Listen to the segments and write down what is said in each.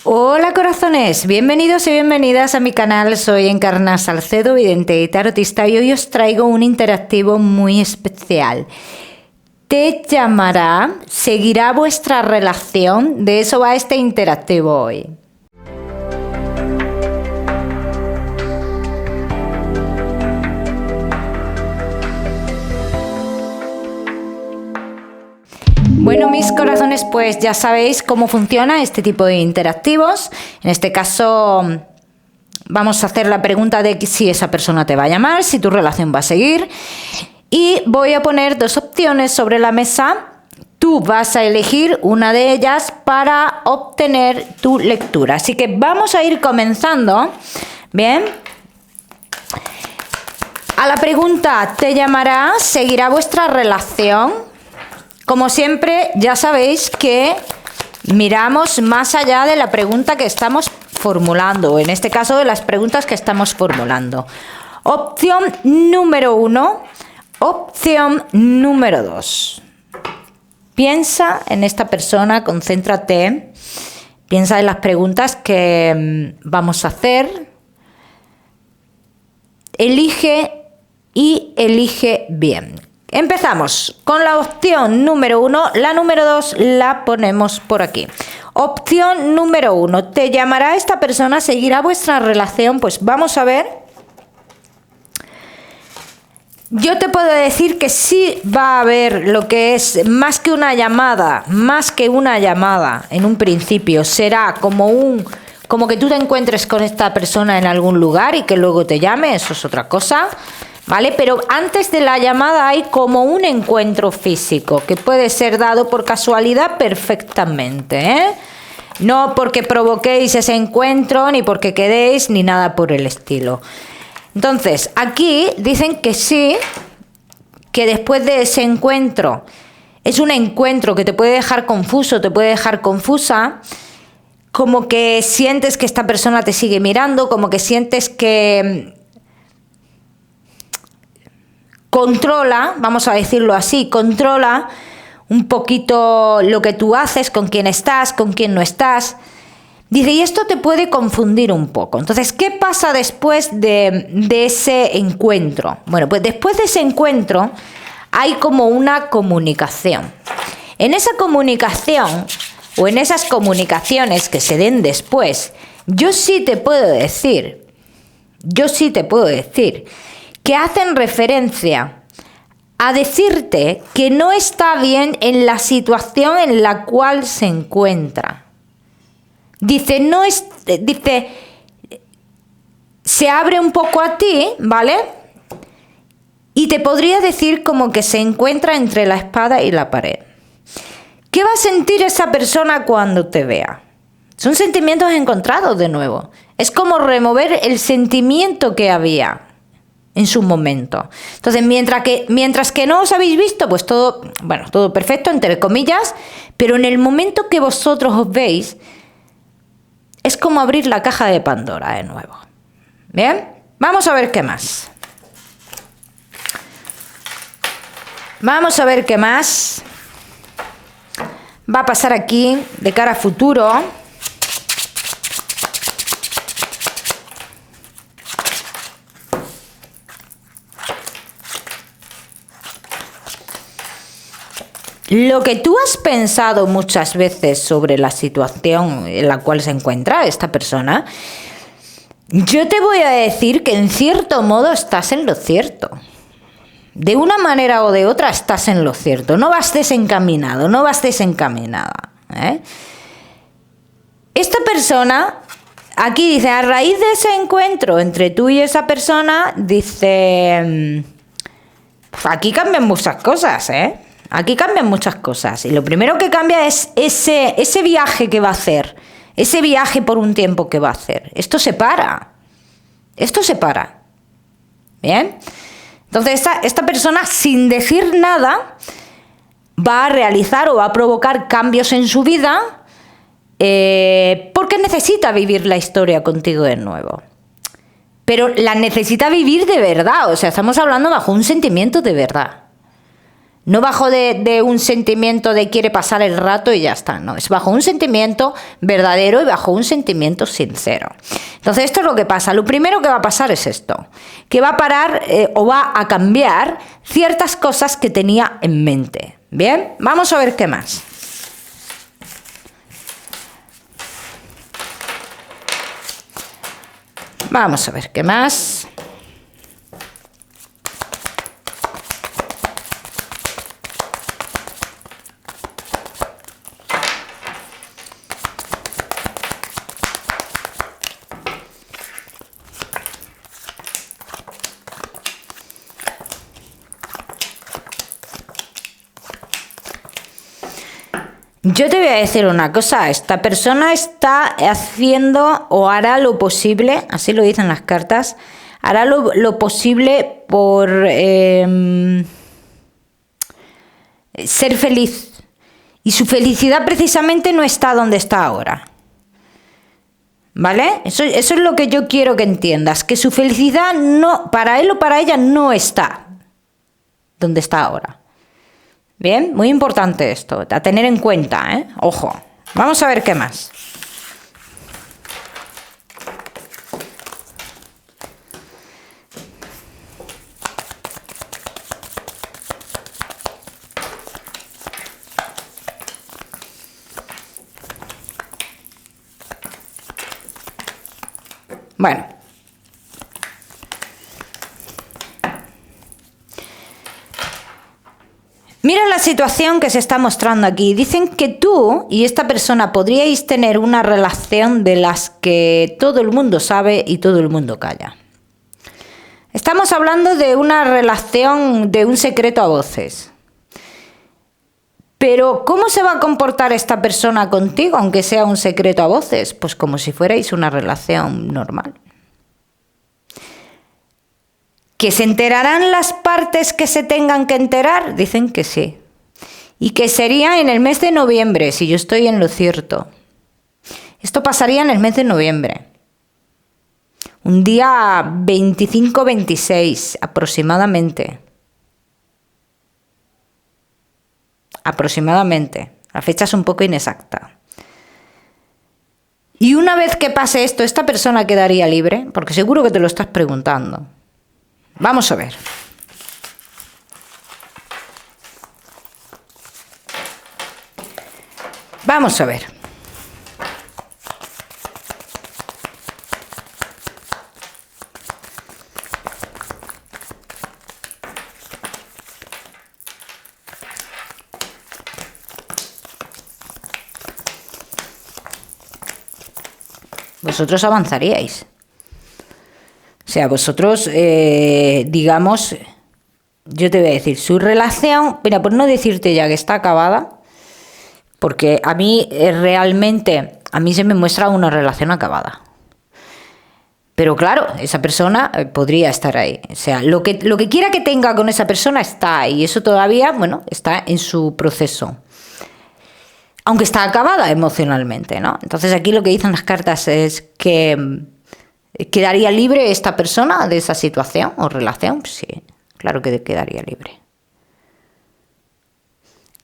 Hola corazones, bienvenidos y bienvenidas a mi canal. Soy Encarna Salcedo, vidente y tarotista, y hoy os traigo un interactivo muy especial. ¿Te llamará? ¿Seguirá vuestra relación? De eso va este interactivo hoy. Bueno, mis corazones, pues ya sabéis cómo funciona este tipo de interactivos. En este caso vamos a hacer la pregunta de si esa persona te va a llamar, si tu relación va a seguir. Y voy a poner dos opciones sobre la mesa. Tú vas a elegir una de ellas para obtener tu lectura. Así que vamos a ir comenzando. Bien. A la pregunta, ¿te llamará? ¿Seguirá vuestra relación? Como siempre, ya sabéis que miramos más allá de la pregunta que estamos formulando, en este caso de las preguntas que estamos formulando. Opción número 1, opción número 2. Piensa en esta persona, concéntrate, piensa en las preguntas que vamos a hacer. Elige y elige bien. Empezamos con la opción número 1, la número 2 la ponemos por aquí. Opción número 1, ¿te llamará esta persona? ¿Seguirá vuestra relación? Pues vamos a ver. Yo te puedo decir que sí va a haber lo que es más que una llamada en un principio. Será como que tú te encuentres con esta persona en algún lugar y que luego te llame, eso es otra cosa. ¿Vale? Pero antes de la llamada hay como un encuentro físico que puede ser dado por casualidad perfectamente, ¿eh? No porque provoquéis ese encuentro, ni porque quedéis, ni nada por el estilo. Entonces, aquí dicen que sí, que después de ese encuentro, es un encuentro que te puede dejar confuso, te puede dejar confusa, como que sientes que esta persona te sigue mirando, como que sientes que controla, vamos a decirlo así, controla un poquito lo que tú haces, con quién estás, con quién no estás. Dice, y esto te puede confundir un poco. Entonces, ¿qué pasa después de ese encuentro? Bueno, pues después de ese encuentro hay como una comunicación. En esa comunicación o en esas comunicaciones que se den después, yo sí te puedo decir que hacen referencia a decirte que no está bien en la situación en la cual se encuentra. Dice, se abre un poco a ti, ¿vale? Y te podría decir como que se encuentra entre la espada y la pared. ¿Qué va a sentir esa persona cuando te vea? Son sentimientos encontrados de nuevo. Es como remover el sentimiento que había en su momento. Entonces, mientras que no os habéis visto, pues todo perfecto, entre comillas, pero en el momento que vosotros os veis, es como abrir la caja de Pandora de nuevo. ¿Bien? Vamos a ver qué más. Vamos a ver qué más va a pasar aquí de cara a futuro. Lo que tú has pensado muchas veces sobre la situación en la cual se encuentra esta persona, yo te voy a decir que en cierto modo estás en lo cierto. De una manera o de otra estás en lo cierto. No vas desencaminado, no vas desencaminada, ¿eh? Esta persona, aquí dice, a raíz de ese encuentro entre tú y esa persona, dice, aquí cambian muchas cosas, ¿eh? Aquí cambian muchas cosas y lo primero que cambia es ese viaje que va a hacer, ese viaje por un tiempo que va a hacer. Esto se para. ¿Bien? Entonces esta persona, sin decir nada, va a realizar o va a provocar cambios en su vida porque necesita vivir la historia contigo de nuevo. Pero la necesita vivir de verdad, o sea, estamos hablando bajo un sentimiento de verdad. No bajo de un sentimiento de quiere pasar el rato y ya está, no, es bajo un sentimiento verdadero y bajo un sentimiento sincero. Entonces esto es lo que pasa. Lo primero que va a pasar es esto, que va a parar o va a cambiar ciertas cosas que tenía en mente. Bien, vamos a ver qué más. Vamos a ver qué más. Yo te voy a decir una cosa, esta persona está haciendo o hará lo posible, así lo dicen las cartas, hará lo posible por ser feliz. Y su felicidad precisamente no está donde está ahora. ¿Vale? Eso es lo que yo quiero que entiendas, que su felicidad no, para él o para ella no está donde está ahora. Bien, muy importante esto, a tener en cuenta, ¿eh? Ojo, vamos a ver qué más. Bueno. Mira la situación que se está mostrando aquí. Dicen que tú y esta persona podríais tener una relación de las que todo el mundo sabe y todo el mundo calla. Estamos hablando de una relación de un secreto a voces. Pero ¿cómo se va a comportar esta persona contigo, aunque sea un secreto a voces? Pues como si fuerais una relación normal. ¿Que se enterarán las partes que se tengan que enterar? Dicen que sí. Y que sería en el mes de noviembre, si yo estoy en lo cierto. Esto pasaría en el mes de noviembre. Un día 25-26 aproximadamente. Aproximadamente. La fecha es un poco inexacta. Y una vez que pase esto, ¿esta persona quedaría libre? Porque seguro que te lo estás preguntando. Vamos a ver. Vamos a ver. Vosotros avanzaríais. O sea, vosotros, digamos, yo te voy a decir, su relación, mira, por no decirte ya que está acabada, porque a mí realmente, a mí se me muestra una relación acabada. Pero claro, esa persona podría estar ahí. O sea, lo que quiera que tenga con esa persona está ahí. Y eso todavía, bueno, está en su proceso. Aunque está acabada emocionalmente, ¿no? Entonces aquí lo que dicen las cartas es que ¿quedaría libre esta persona de esa situación o relación? Sí, claro que quedaría libre.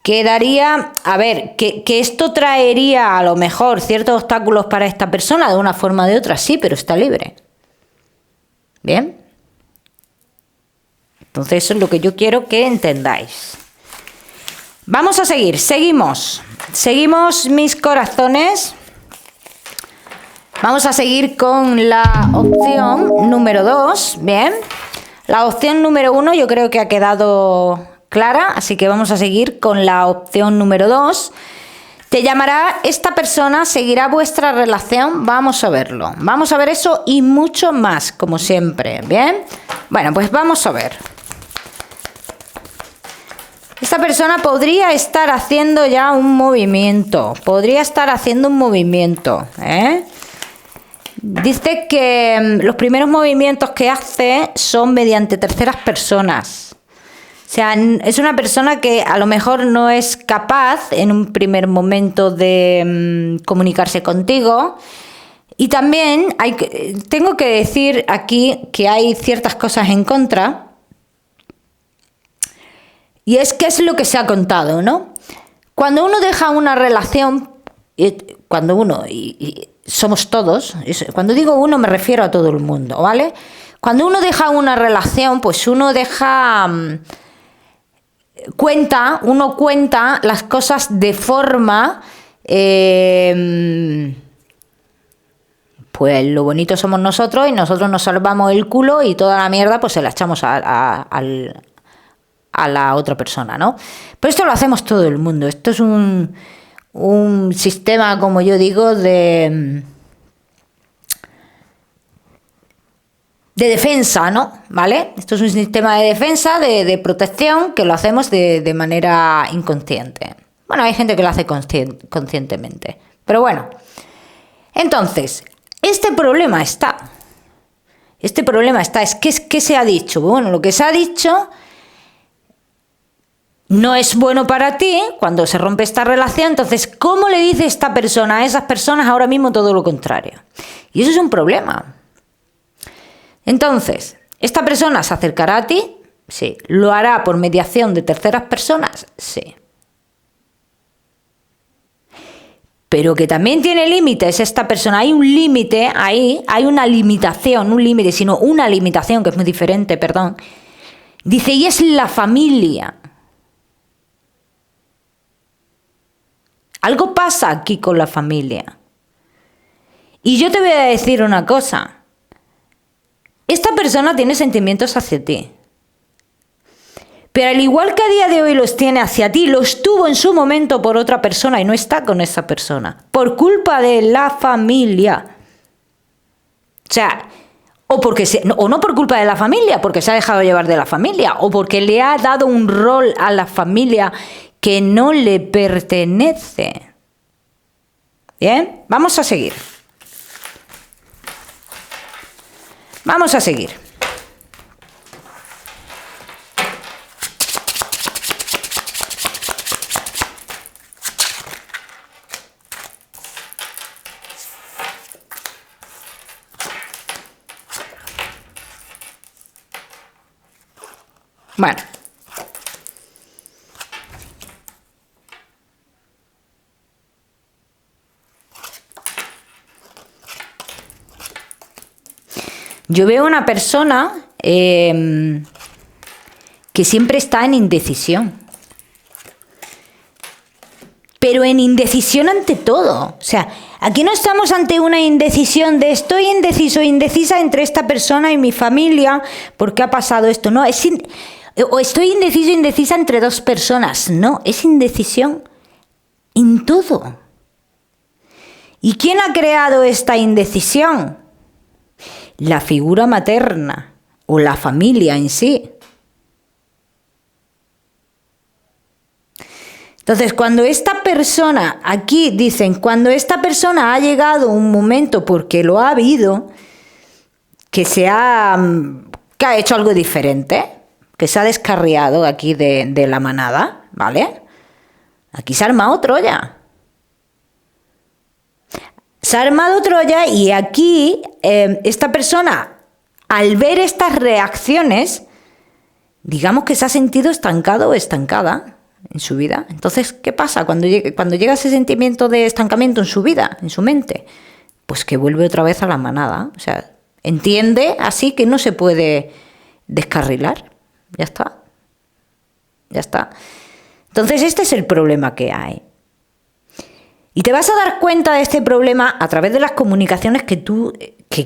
Quedaría, a ver, que esto traería a lo mejor ciertos obstáculos para esta persona de una forma o de otra, sí, pero está libre. ¿Bien? Entonces eso es lo que yo quiero que entendáis. Vamos a seguir, seguimos mis corazones. Vamos a seguir con la opción número 2, bien. La opción número 1 yo creo que ha quedado clara, así que vamos a seguir con la opción número 2. Te llamará esta persona, seguirá vuestra relación, vamos a verlo. Vamos a ver eso y mucho más, como siempre, ¿bien? Bueno, pues vamos a ver. Esta persona podría estar haciendo ya un movimiento, ¿eh? Dice que los primeros movimientos que hace son mediante terceras personas. O sea, es una persona que a lo mejor no es capaz en un primer momento de comunicarse contigo. Y también tengo que decir aquí que hay ciertas cosas en contra. Y es que es lo que se ha contado, ¿no? Cuando uno deja una relación, cuando uno, y somos todos, cuando digo uno me refiero a todo el mundo, ¿vale? Cuando uno deja una relación, pues uno deja... uno cuenta las cosas de forma... pues lo bonito somos nosotros y nosotros nos salvamos el culo y toda la mierda pues se la echamos a la otra persona, ¿no? Pero esto lo hacemos todo el mundo. Esto es un sistema, como yo digo, de defensa, ¿no? ¿Vale? Esto es un sistema de defensa, de protección, que lo hacemos de manera inconsciente. Bueno, hay gente que lo hace conscientemente. Pero bueno. Entonces, este problema está. Es que se ha dicho. Bueno, lo que se ha dicho no es bueno para ti cuando se rompe esta relación. Entonces, ¿cómo le dice esta persona a esas personas ahora mismo todo lo contrario? Y eso es un problema. Entonces, ¿esta persona se acercará a ti? Sí. ¿Lo hará por mediación de terceras personas? Sí. Pero que también tiene límites esta persona. Hay un límite ahí, hay una limitación, no un límite, sino una limitación, que es muy diferente, perdón. Dice, y es la familia. Algo pasa aquí con la familia. Y yo te voy a decir una cosa. Esta persona tiene sentimientos hacia ti. Pero al igual que a día de hoy los tiene hacia ti, los tuvo en su momento por otra persona y no está con esa persona. Por culpa de la familia. O sea, o no por culpa de la familia, porque se ha dejado llevar de la familia, o porque le ha dado un rol a la familia que no le pertenece. Bien, vamos a seguir. Vamos a seguir. Bueno. Yo veo una persona que siempre está en indecisión. Pero en indecisión ante todo. O sea, aquí no estamos ante una indecisión de estoy indeciso o indecisa entre esta persona y mi familia porque ha pasado esto. No, o estoy indeciso o indecisa entre dos personas. No, es indecisión en todo. ¿Y quién ha creado esta indecisión? La figura materna o la familia en sí. Entonces, cuando esta persona, aquí dicen, cuando esta persona ha llegado un momento, porque lo ha habido, que ha hecho algo diferente, que se ha descarriado aquí de la manada, ¿vale? Aquí se ha armado Troya. Se ha armado Troya y aquí esta persona, al ver estas reacciones, digamos que se ha sentido estancado o estancada en su vida. Entonces, ¿qué pasa cuando llega ese sentimiento de estancamiento en su vida, en su mente? Pues que vuelve otra vez a la manada. O sea, entiende así que no se puede descarrilar. Ya está. Ya está. Entonces, este es el problema que hay. Y te vas a dar cuenta de este problema a través de las comunicaciones que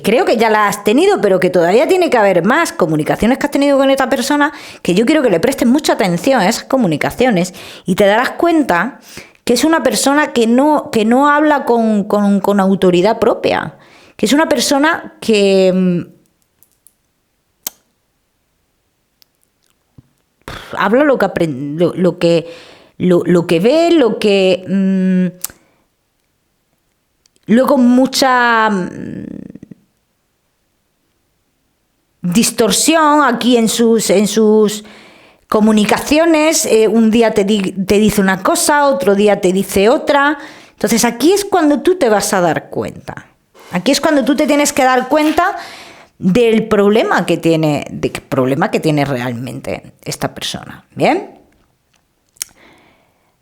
creo que ya las has tenido, pero que todavía tiene que haber más comunicaciones que has tenido con esta persona, que yo quiero que le prestes mucha atención a esas comunicaciones y te darás cuenta que es una persona que no habla con autoridad propia, que es una persona que habla lo que aprende, lo que ve, lo que luego mucha distorsión aquí en sus comunicaciones. Un día te dice una cosa, otro día te dice otra. Entonces aquí es cuando tú te vas a dar cuenta. Aquí es cuando tú te tienes que dar cuenta del problema que tiene realmente esta persona. ¿Bien?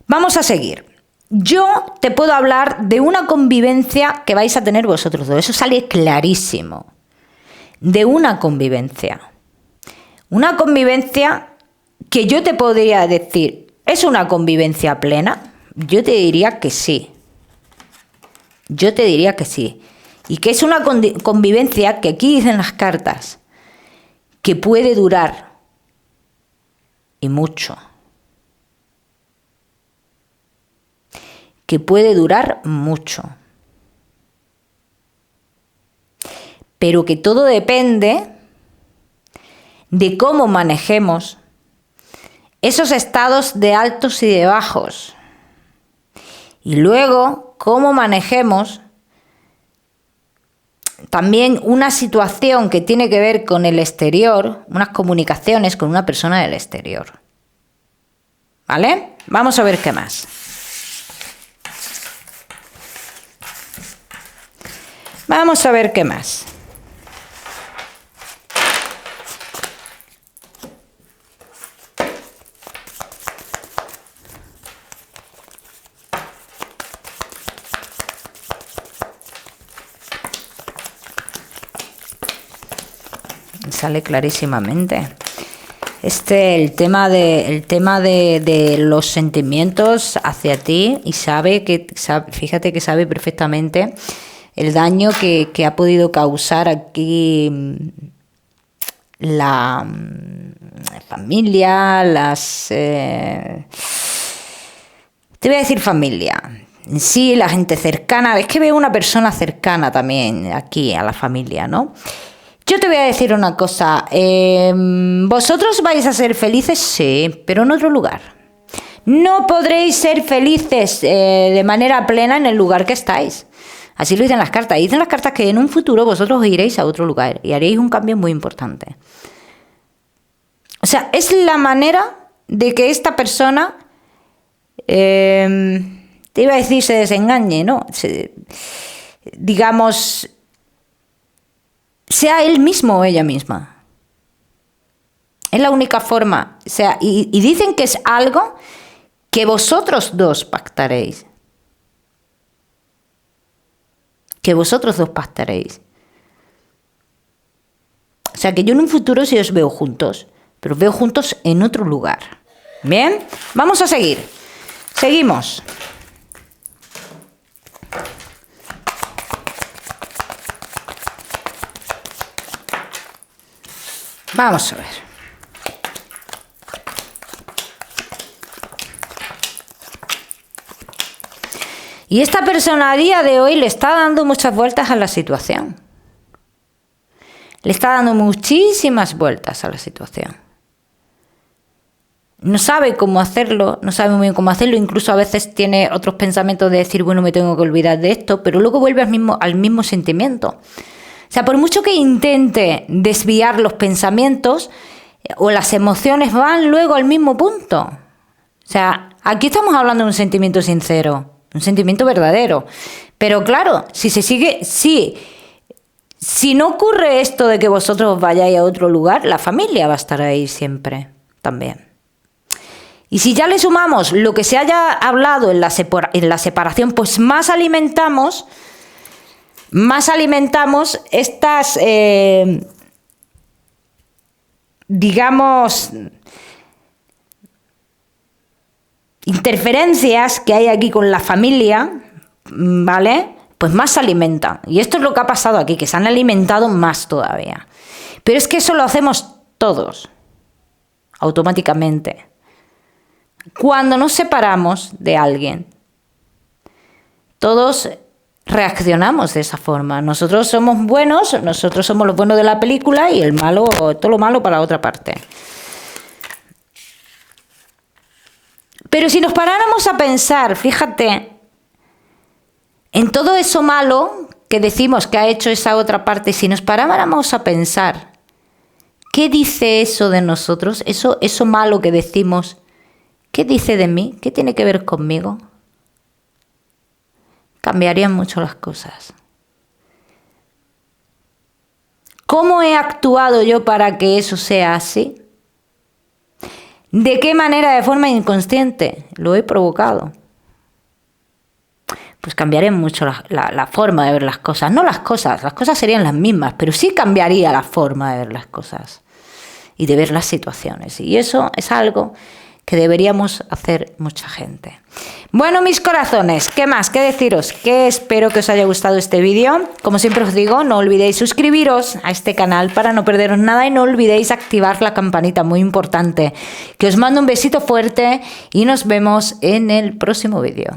Vamos a seguir. Yo te puedo hablar de una convivencia que vais a tener vosotros dos. Eso sale clarísimo. De una convivencia. Una convivencia que yo te podría decir, ¿es una convivencia plena? Yo te diría que sí. Yo te diría que sí. Y que es una convivencia que aquí dicen las cartas, que puede durar. Y mucho. Que puede durar mucho. Pero que todo depende de cómo manejemos esos estados de altos y de bajos. Y luego, cómo manejemos también una situación que tiene que ver con el exterior, unas comunicaciones con una persona del exterior. ¿Vale? Vamos a ver qué más. Vamos a ver qué más. Sale clarísimamente. El tema de los sentimientos hacia ti, y fíjate que sabe perfectamente el daño que ha podido causar aquí la familia, te voy a decir familia, en sí, la gente cercana. Es que veo una persona cercana también aquí a la familia, ¿no? Yo te voy a decir una cosa, ¿vosotros vais a ser felices? Sí, pero en otro lugar. No podréis ser felices de manera plena en el lugar que estáis. Así lo dicen las cartas. Dicen las cartas que en un futuro vosotros iréis a otro lugar y haréis un cambio muy importante. O sea, es la manera de que esta persona, te iba a decir, se desengañe, ¿no? Digamos, sea él mismo o ella misma. Es la única forma. O sea, y dicen que es algo que vosotros dos pactaréis. Que vosotros dos pactaréis. O sea, que yo en un futuro sí os veo juntos, pero os veo juntos en otro lugar. Bien, vamos a seguir. Seguimos. Vamos a ver. Y esta persona a día de hoy le está dando muchas vueltas a la situación. Le está dando muchísimas vueltas a la situación. No sabe cómo hacerlo, no sabe muy bien cómo hacerlo. Incluso a veces tiene otros pensamientos de decir, bueno, me tengo que olvidar de esto, pero luego vuelve al mismo sentimiento. O sea, por mucho que intente desviar los pensamientos o las emociones, van luego al mismo punto. O sea, aquí estamos hablando de un sentimiento sincero. Un sentimiento verdadero. Pero claro, si no ocurre esto de que vosotros vayáis a otro lugar, la familia va a estar ahí siempre también. Y si ya le sumamos lo que se haya hablado en la separación, pues más alimentamos estas, digamos, interferencias que hay aquí con la familia, ¿vale? Pues más se alimentan. Y esto es lo que ha pasado aquí, que se han alimentado más todavía. Pero es que eso lo hacemos todos, automáticamente. Cuando nos separamos de alguien, todos reaccionamos de esa forma. Nosotros somos buenos, nosotros somos los buenos de la película y el malo, todo lo malo para la otra parte. Pero si nos paráramos a pensar, fíjate, en todo eso malo que decimos que ha hecho esa otra parte, si nos paráramos a pensar, ¿qué dice eso de nosotros? Eso malo que decimos, ¿qué dice de mí? ¿Qué tiene que ver conmigo? Cambiarían mucho las cosas. ¿Cómo he actuado yo para que eso sea así? ¿De qué manera? De forma inconsciente. Lo he provocado. Pues cambiaría mucho la forma de ver las cosas. No las cosas serían las mismas, pero sí cambiaría la forma de ver las cosas y de ver las situaciones. Y eso es algo que deberíamos hacer mucha gente. Bueno, mis corazones, ¿qué más? ¿Qué deciros? Que espero que os haya gustado este vídeo. Como siempre os digo, no olvidéis suscribiros a este canal para no perderos nada y no olvidéis activar la campanita, muy importante. Que os mando un besito fuerte y nos vemos en el próximo vídeo.